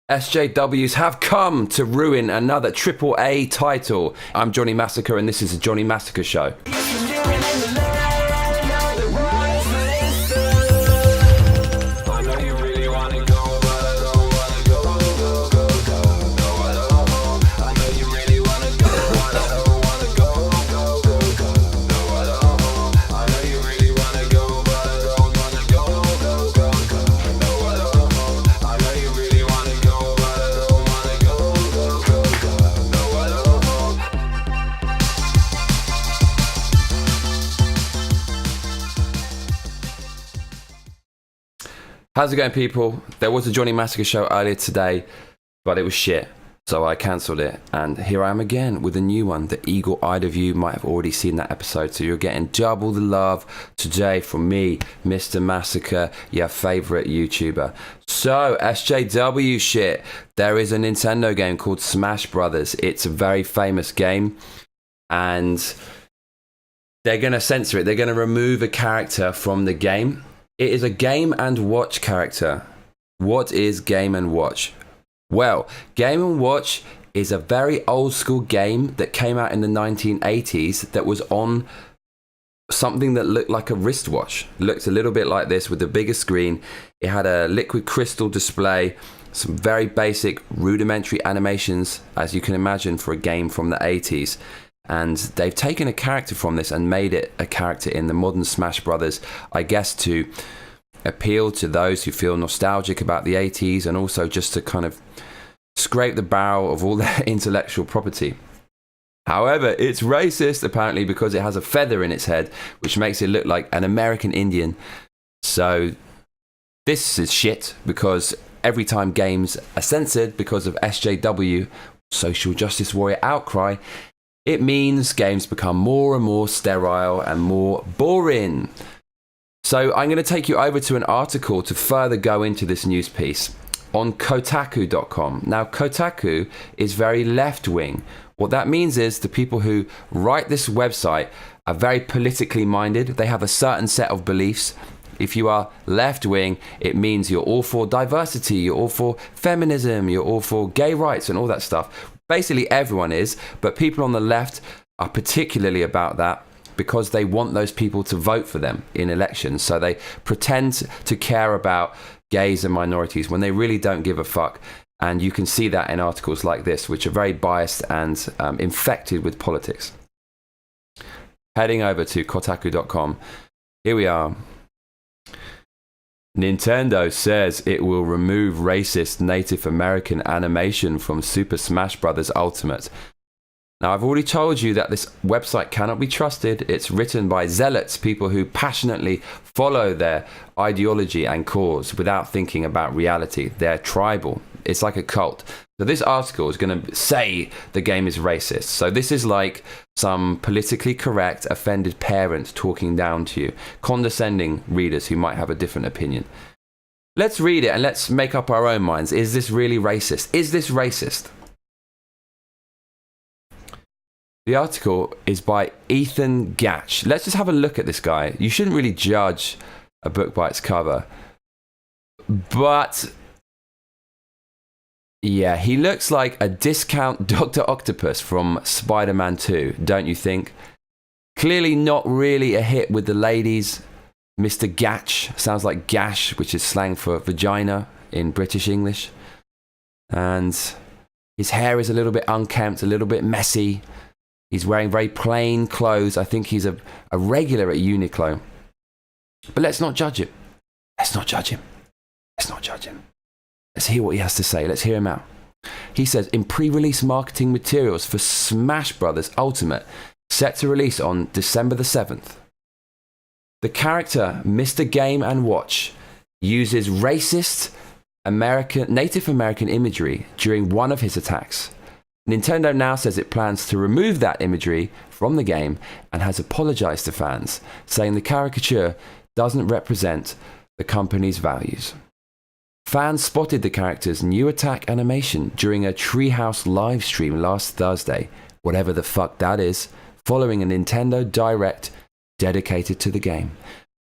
SJWs have come to ruin another AAA title. I'm Johnny Massacre and this is the Johnny Massacre Show. How's it going, people? There was a Johnny Massacre show earlier today, but it was shit, so I cancelled it. And here I am again with a new one. The eagle-eyed of you might have already seen that episode, so you're getting double the love today from me, Mr. Massacre, your favourite YouTuber. So, SJW shit. There is a Nintendo game called Smash Brothers. It's a very famous game, and they're going to censor it. They're going to remove a character from the game. It is a Game & Watch character. What is Game & Watch? Well, Game & Watch is a very old school game that came out in the 1980s that was on something that looked like a wristwatch. Looked a little bit like this with a bigger screen. It had a liquid crystal display, some very basic rudimentary animations, as you can imagine, for a game from the 80s. And they've taken a character from this and made it a character in the modern Smash Brothers, I guess to appeal to those who feel nostalgic about the 80s and also just to kind of scrape the barrel of all their intellectual property. However, it's racist apparently because it has a feather in its head, which makes it look like an American Indian. So this is shit because every time games are censored because of SJW, social justice warrior outcry, it means games become more and more sterile and more boring. So I'm going to take you over to an article to further go into this news piece on Kotaku.com. Now, Kotaku is very left-wing. What that means is the people who write this website are very politically minded. They have a certain set of beliefs. If you are left-wing, it means you're all for diversity, you're all for feminism, you're all for gay rights and all that stuff. Basically, everyone is, but people on the left are particularly about that because they want those people to vote for them in elections. So they pretend to care about gays and minorities when they really don't give a fuck. And you can see that in articles like this, which are very biased and infected with politics. Heading over to Kotaku.com, here we are. Nintendo says it will remove racist Native American animation from Super Smash Bros. Ultimate. Now, I've already told you that this website cannot be trusted. It's written by zealots, people who passionately follow their ideology and cause without thinking about reality. They're tribal. It's like a cult. So this article is going to say the game is racist. So this is like some politically correct, offended parent talking down to you, condescending readers who might have a different opinion. Let's read it and let's make up our own minds. Is this really racist? Is this racist? The article is by Ethan Gatch. Let's just have a look at this guy. You shouldn't really judge a book by its cover. But yeah, he looks like a discount Dr. Octopus from Spider-Man 2, don't you think? Clearly not really a hit with the ladies. Mr. Gatch sounds like gash, which is slang for vagina in British English. And his hair is a little bit unkempt, a little bit messy. He's wearing very plain clothes. I think he's a regular at Uniqlo. But let's not judge him. Let's not judge him. Let's not judge him. Let's hear what he has to say. Let's hear him out. He says, in pre-release marketing materials for Smash Bros. Ultimate, set to release on December the 7th, the character Mr. Game & Watch uses racist Native American imagery during one of his attacks. Nintendo now says it plans to remove that imagery from the game and has apologized to fans, saying the caricature doesn't represent the company's values. Fans spotted the character's new attack animation during a Treehouse live stream last Thursday, whatever the fuck that is, following a Nintendo Direct dedicated to the game.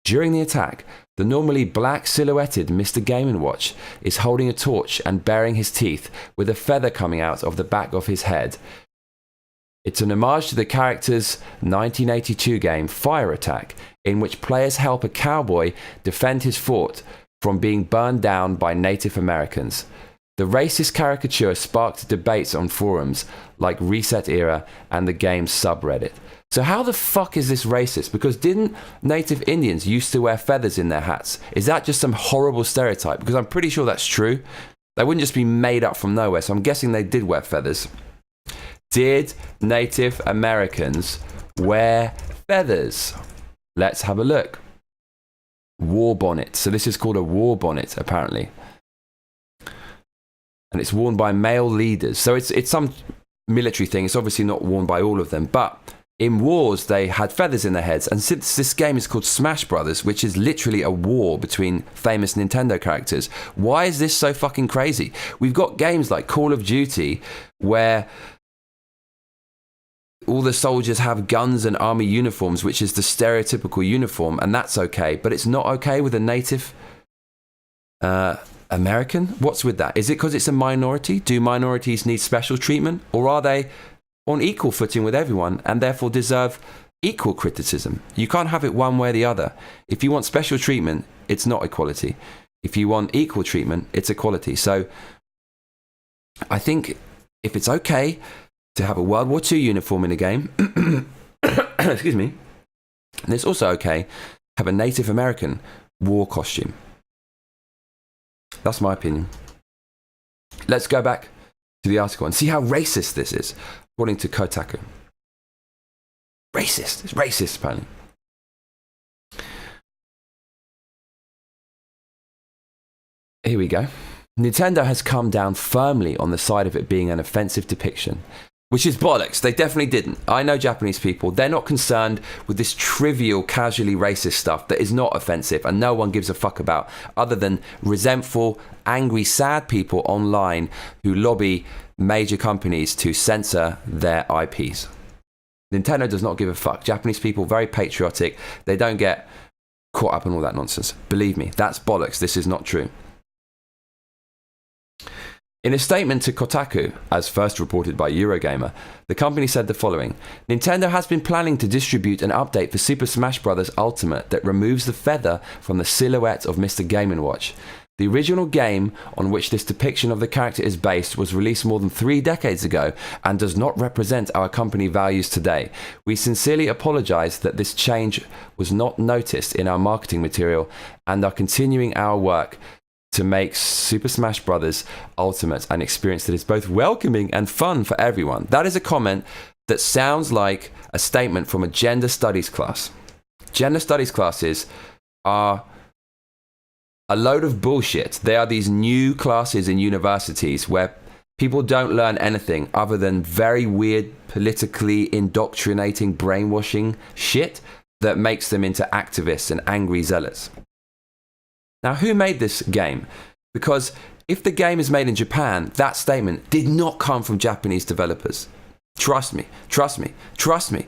During the attack, the normally black silhouetted Mr. Game & Watch is holding a torch and baring his teeth with a feather coming out of the back of his head. It's an homage to the character's 1982 game Fire Attack, in which players help a cowboy defend his fort from being burned down by Native Americans. The racist caricature sparked debates on forums like Reset Era and the game's subreddit. So how the fuck is this racist? Because didn't Native Indians used to wear feathers in their hats? Is that just some horrible stereotype? Because I'm pretty sure that's true. They wouldn't just be made up from nowhere, so I'm guessing they did wear feathers. Did Native Americans wear feathers? Let's have a look. War bonnet. So this is called a war bonnet, apparently. And it's worn by male leaders. So it's some military thing. It's obviously not worn by all of them. But in wars, they had feathers in their heads. And since this game is called Smash Brothers, which is literally a war between famous Nintendo characters, why is this so fucking crazy? We've got games like Call of Duty where all the soldiers have guns and army uniforms, which is the stereotypical uniform, and that's okay. But it's not okay with a Native American? What's with that? Is it because it's a minority? Do minorities need special treatment? Or are they on equal footing with everyone and therefore deserve equal criticism? You can't have it one way or the other. If you want special treatment, it's not equality. If you want equal treatment, it's equality. So I think if it's okay to have a World War II uniform in a game, excuse me, and it's also okay to have a Native American war costume. That's my opinion. Let's go back to the article and see how racist this is, according to Kotaku. Racist. It's racist, apparently. Here we go. Nintendo has come down firmly on the side of it being an offensive depiction, which is bollocks. They definitely didn't. I know Japanese people. They're not concerned with this trivial, casually racist stuff that is not offensive and no one gives a fuck about, other than resentful, angry, sad people online who lobby major companies to censor their IPs. Nintendo does not give a fuck. Japanese people, very patriotic. They don't get caught up in all that nonsense. Believe me, that's bollocks. This is not true. In a statement to Kotaku, as first reported by Eurogamer, the company said the following: Nintendo has been planning to distribute an update for Super Smash Bros. Ultimate that removes the feather from the silhouette of Mr. Game & Watch. The original game on which this depiction of the character is based was released more than 3 decades ago and does not represent our company values today. We sincerely apologize that this change was not noticed in our marketing material and are continuing our work to make Super Smash Bros. Ultimate an experience that is both welcoming and fun for everyone. That is a comment that sounds like a statement from a gender studies class. Gender studies classes are a load of bullshit. They are these new classes in universities where people don't learn anything other than very weird, politically indoctrinating, brainwashing shit that makes them into activists and angry zealots. Now, who made this game? Because if the game is made in Japan, that statement did not come from Japanese developers. Trust me, trust me, trust me.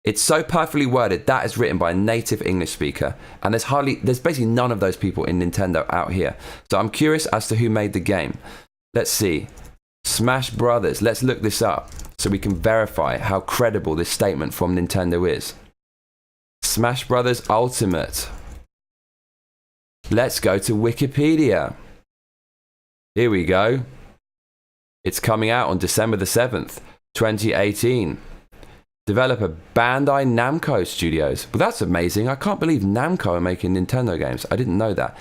It's so perfectly worded. That is written by a native English speaker. And there's basically none of those people in Nintendo out here. So I'm curious as to who made the game. Let's see. Smash Brothers. Let's look this up so we can verify how credible this statement from Nintendo is. Smash Brothers Ultimate. Let's go to Wikipedia. Here we go. It's coming out on December the 7th, 2018. Developer Bandai Namco Studios. Well, that's amazing. I can't believe Namco are making Nintendo games. I didn't know that.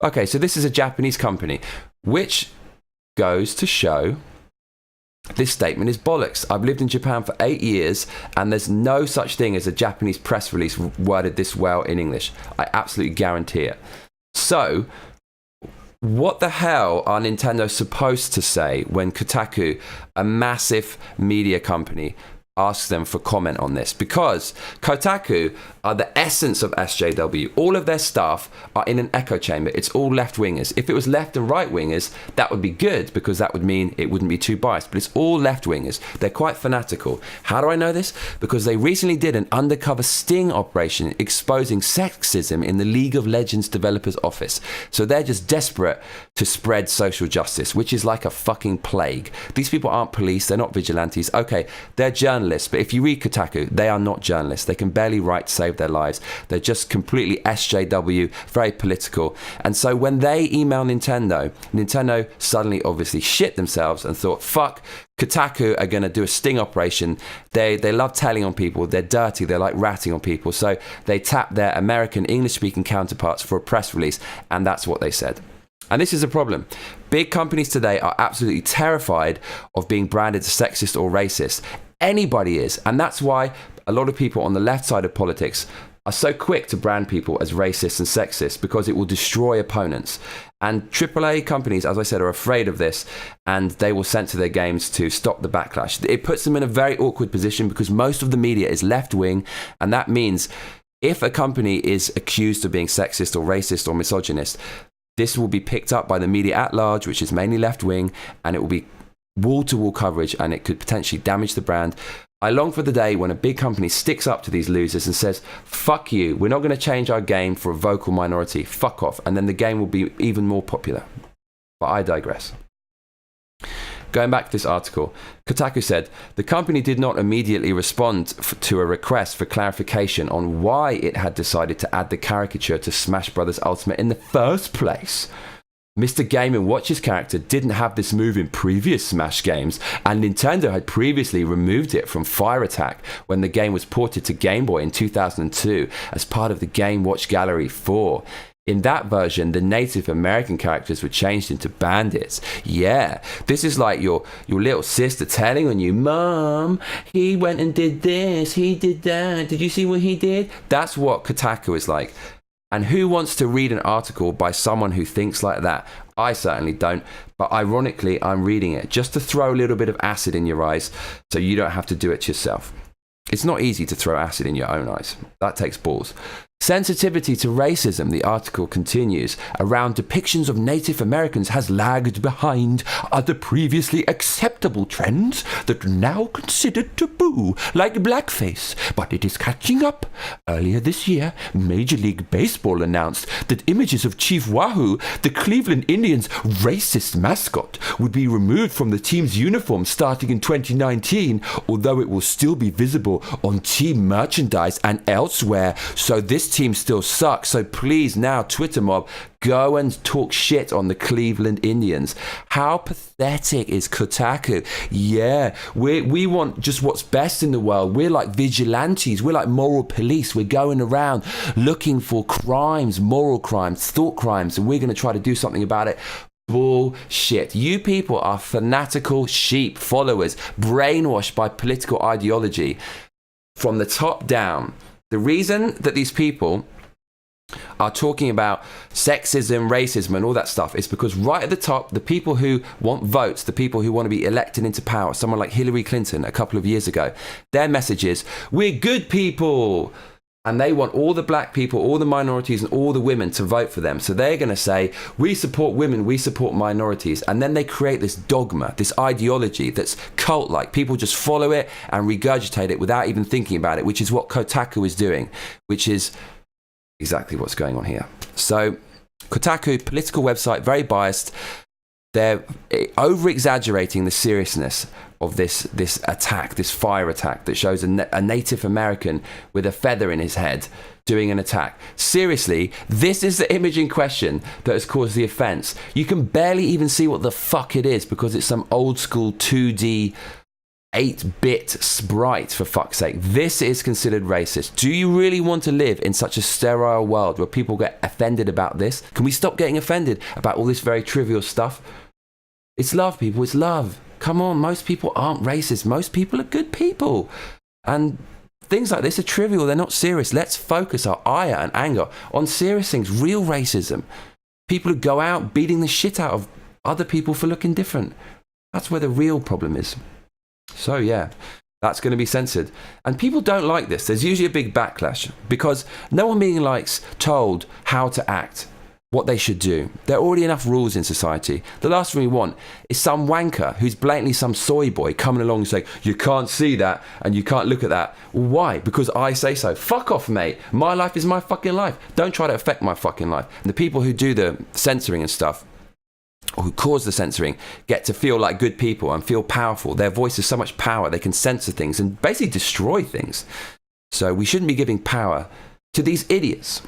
Okay, so this is a Japanese company, which goes to show this statement is bollocks. I've lived in Japan for 8 years, and there's no such thing as a Japanese press release worded this well in English. I absolutely guarantee it. So, what the hell are Nintendo supposed to say when Kotaku, a massive media company, asks them for comment on this, because Kotaku are the essence of SJW. All of their staff are in an echo chamber. It's all left-wingers. If it was left and right-wingers, that would be good, because that would mean it wouldn't be too biased. But it's all left-wingers. They're quite fanatical. How do I know this? Because they recently did an undercover sting operation exposing sexism in the League of Legends developers' office. So they're just desperate to spread social justice, which is like a fucking plague. These people aren't police. They're not vigilantes. Okay, they're journalists. But if you read Kotaku, they are not journalists. They can barely write to save their lives. They're just completely SJW, very political. And so when they email Nintendo suddenly obviously shit themselves and thought, fuck, Kotaku are going to do a sting operation. They love telling on people. They're dirty. They like ratting on people. So they tap their American English-speaking counterparts for a press release, and that's what they said. And this is a problem. Big companies today are absolutely terrified of being branded as sexist or racist. Anybody is. And that's why a lot of people on the left side of politics are so quick to brand people as racist and sexist, because it will destroy opponents. And AAA companies, as I said, are afraid of this, and they will censor their games to stop the backlash. It puts them in a very awkward position, because most of the media is left-wing, and that means if a company is accused of being sexist or racist or misogynist, this will be picked up by the media at large, which is mainly left-wing, and it will be wall-to-wall coverage, and it could potentially damage the brand. I long for the day when a big company sticks up to these losers and says, fuck you, we're not going to change our game for a vocal minority, fuck off, and then the game will be even more popular. But I digress. Going back to this article, Kotaku said, the company did not immediately respond to a request for clarification on why it had decided to add the caricature to Smash Bros. Ultimate in the first place. Mr. Game & Watch's character didn't have this move in previous Smash games, and Nintendo had previously removed it from Fire Attack when the game was ported to Game Boy in 2002 as part of the Game Watch Gallery 4. In that version, the Native American characters were changed into bandits. Yeah, this is like your little sister telling on you, Mom, he went and did this, he did that, did you see what he did? That's what Kotaku is like. And who wants to read an article by someone who thinks like that? I certainly don't. But ironically, I'm reading it just to throw a little bit of acid in your eyes so you don't have to do it yourself. It's not easy to throw acid in your own eyes. That takes balls. Sensitivity to racism, the article continues, around depictions of Native Americans has lagged behind other previously acceptable trends that are now considered taboo, like blackface, but it is catching up. Earlier this year, Major League Baseball announced that images of Chief Wahoo, the Cleveland Indians' racist mascot, would be removed from the team's uniform starting in 2019, although it will still be visible on team merchandise and elsewhere. So this team still sucks. So please now, Twitter mob, go and talk shit on the Cleveland Indians. How pathetic is Kotaku? Yeah, we want just what's best in the world. We're like vigilantes. We're like moral police. We're going around looking for crimes, moral crimes, thought crimes, and we're going to try to do something about it. Bullshit. You people are fanatical sheep followers, brainwashed by political ideology from the top down. The reason that these people are talking about sexism, racism, and all that stuff is because right at the top, the people who want votes, the people who want to be elected into power, someone like Hillary Clinton a couple of years ago, their message is, we're good people. And they want all the black people, all the minorities, and all the women to vote for them. So they're going to say, we support women, we support minorities. And then they create this dogma, this ideology that's cult-like. People just follow it and regurgitate it without even thinking about it, which is what Kotaku is doing, which is exactly what's going on here. So Kotaku, political website, very biased. They're over-exaggerating the seriousness of this attack, this fire attack that shows a Native American with a feather in his head doing an attack. Seriously, this is the image in question that has caused the offense. You can barely even see what the fuck it is because it's some old school 2D 8-bit sprite, for fuck's sake. This is considered racist. Do you really want to live in such a sterile world where people get offended about this? Can we stop getting offended about all this very trivial stuff? It's love, people. It's love. Come on, most people aren't racist. Most people are good people. And things like this are trivial. They're not serious. Let's focus our ire and anger on serious things, real racism. People who go out beating the shit out of other people for looking different. That's where the real problem is. So, yeah, That's going to be censored. And people don't like this. There's usually a big backlash because no one being told how to act, what they should do. There are already enough rules in society. The last thing we want is some wanker who's blatantly some soy boy coming along and saying, you can't see that and you can't look at that. Well, why? Because I say so. Fuck off, mate. My life is my fucking life. Don't try to affect my fucking life. And the people who do the censoring and stuff, or who cause the censoring, get to feel like good people and feel powerful. Their voice has so much power, they can censor things and basically destroy things. So we shouldn't be giving power to these idiots.